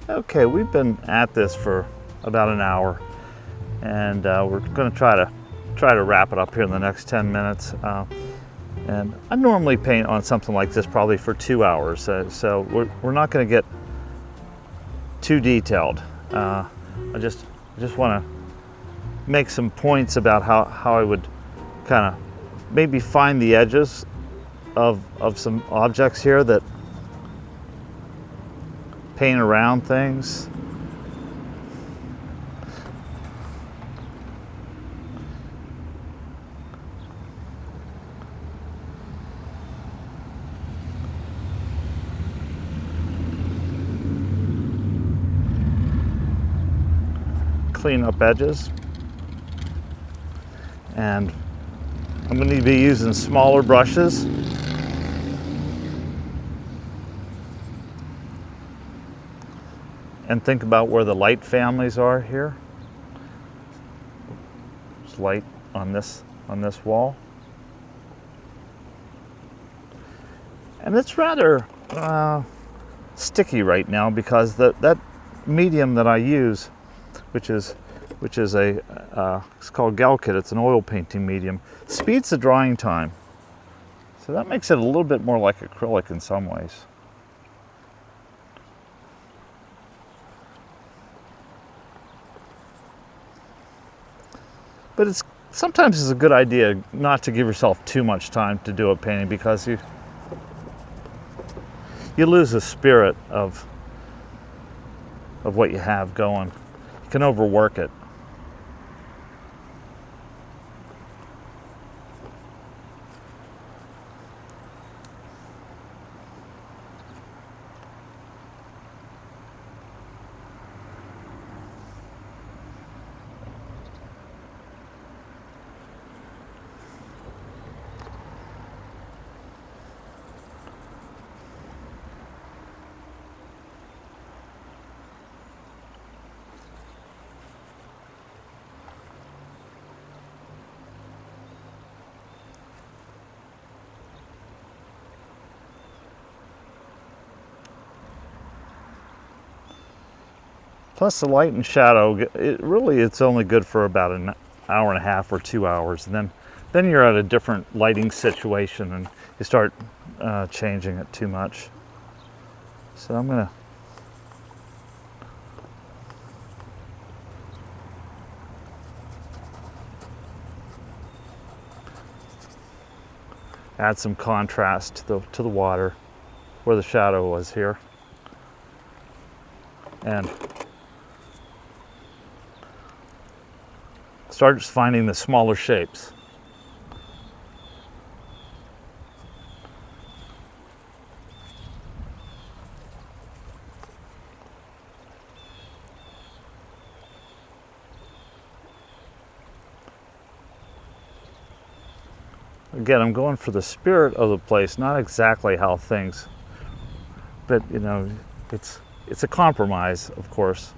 Okay, we've been at this for about an hour, and we're going to try to wrap it up here in the next 10 minutes. And I normally paint on something like this probably for 2 hours, so we're not going to get too detailed. I just want to make some points about how I would kind of maybe find the edges of some objects here, that paint around things. Clean up edges. And I'm going to be using smaller brushes. And think about where the light families are here. There's light on this wall. And it's rather sticky right now because that medium that I use, which is it's called Galkit. It's an oil painting medium. Speeds the drying time, so that makes it a little bit more like acrylic in some ways. But sometimes it's a good idea not to give yourself too much time to do a painting, because you lose the spirit of what you have going. You can overwork it. Plus the light and shadow, it's only good for about an hour and a half or 2 hours. And then you're at a different lighting situation and you start changing it too much. So I'm gonna add some contrast to the water where the shadow was here. And start finding the smaller shapes. Again, I'm going for the spirit of the place, not exactly how things, but you know, it's a compromise, of course.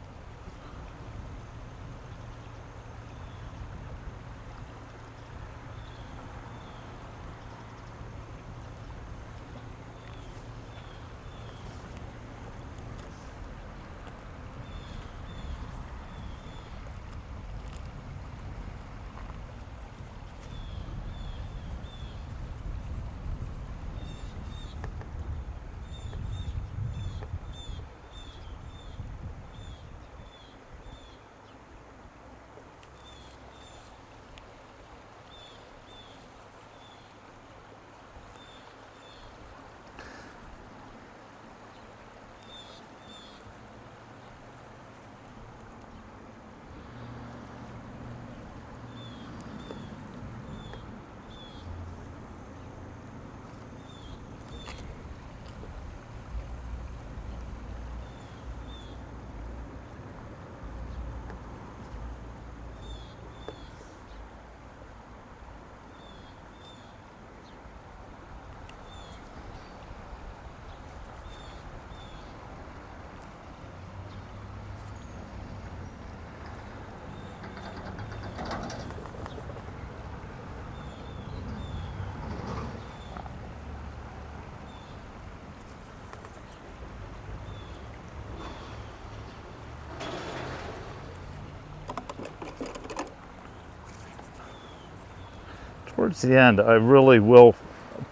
Towards the end, I really will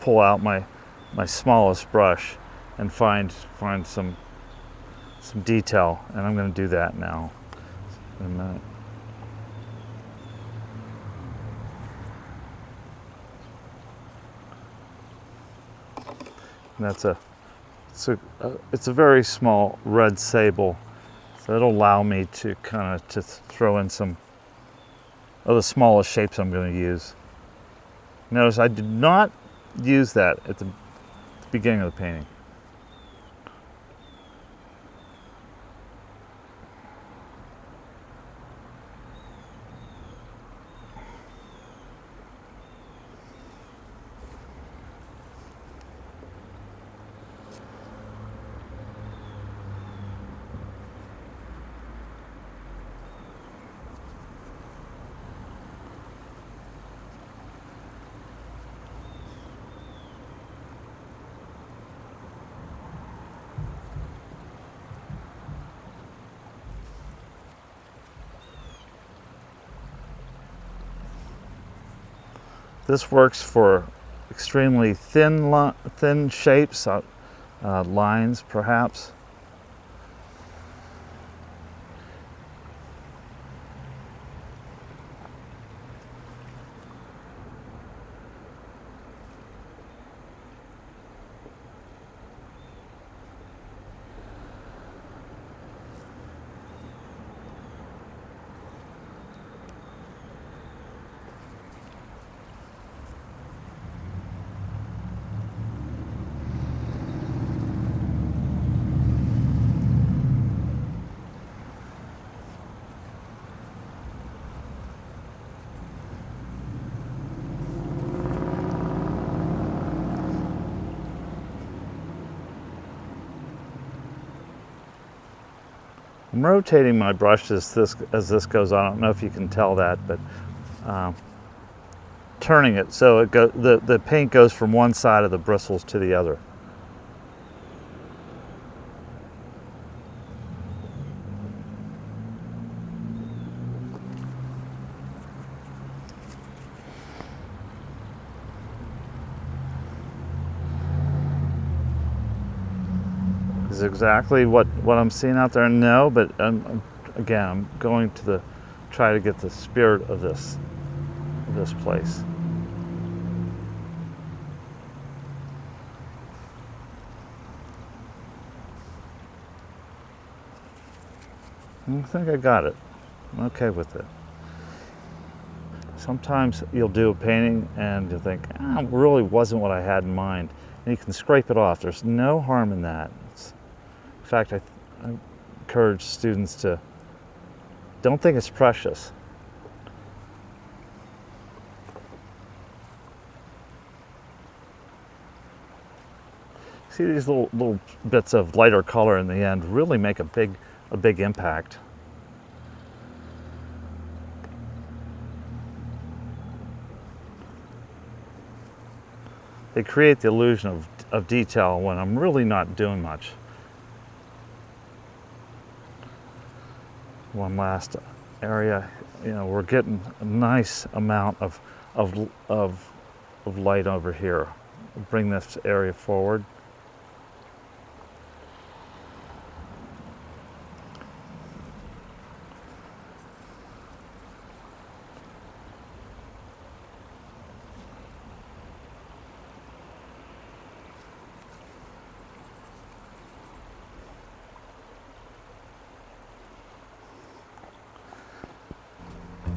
pull out my smallest brush and find some detail, and I'm going to do that now in a minute. And it's a very small red sable, so it'll allow me to kind of throw in some of the smallest shapes I'm going to use. Notice I did not use that at the beginning of the painting. This works for extremely thin shapes, lines perhaps. I'm rotating my brush as this goes on. I don't know if you can tell that, but turning it so the paint goes from one side of the bristles to the other. Is exactly what I'm seeing out there? No, but again, I'm going to try to get the spirit of this place. I think I got it. I'm okay with it. Sometimes you'll do a painting and you'll think, it really wasn't what I had in mind. And you can scrape it off. There's no harm in that. In fact, I encourage students to don't think it's precious. See, these little bits of lighter color in the end really make a big impact. They create the illusion of detail when I'm really not doing much. One last area, we're getting a nice amount of light over here. We'll bring this area forward.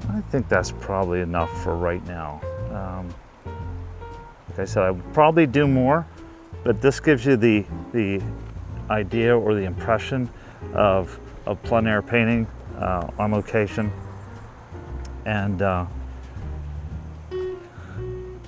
I think that's probably enough for right now. Like I said, I would probably do more, but this gives you the idea or the impression of plein air painting on location, and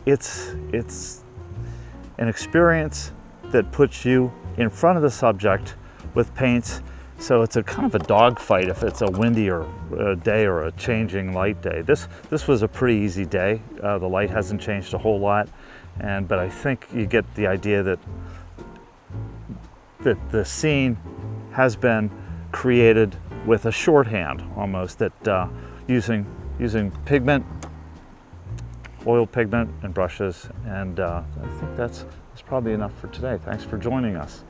it's an experience that puts you in front of the subject with paints. So it's a kind of a dogfight if it's a windy or a day or a changing light day. This was a pretty easy day. The light hasn't changed a whole lot, but I think you get the idea that the scene has been created with a shorthand almost, that using pigment oil pigment and brushes, and I think that's probably enough for today. Thanks for joining us.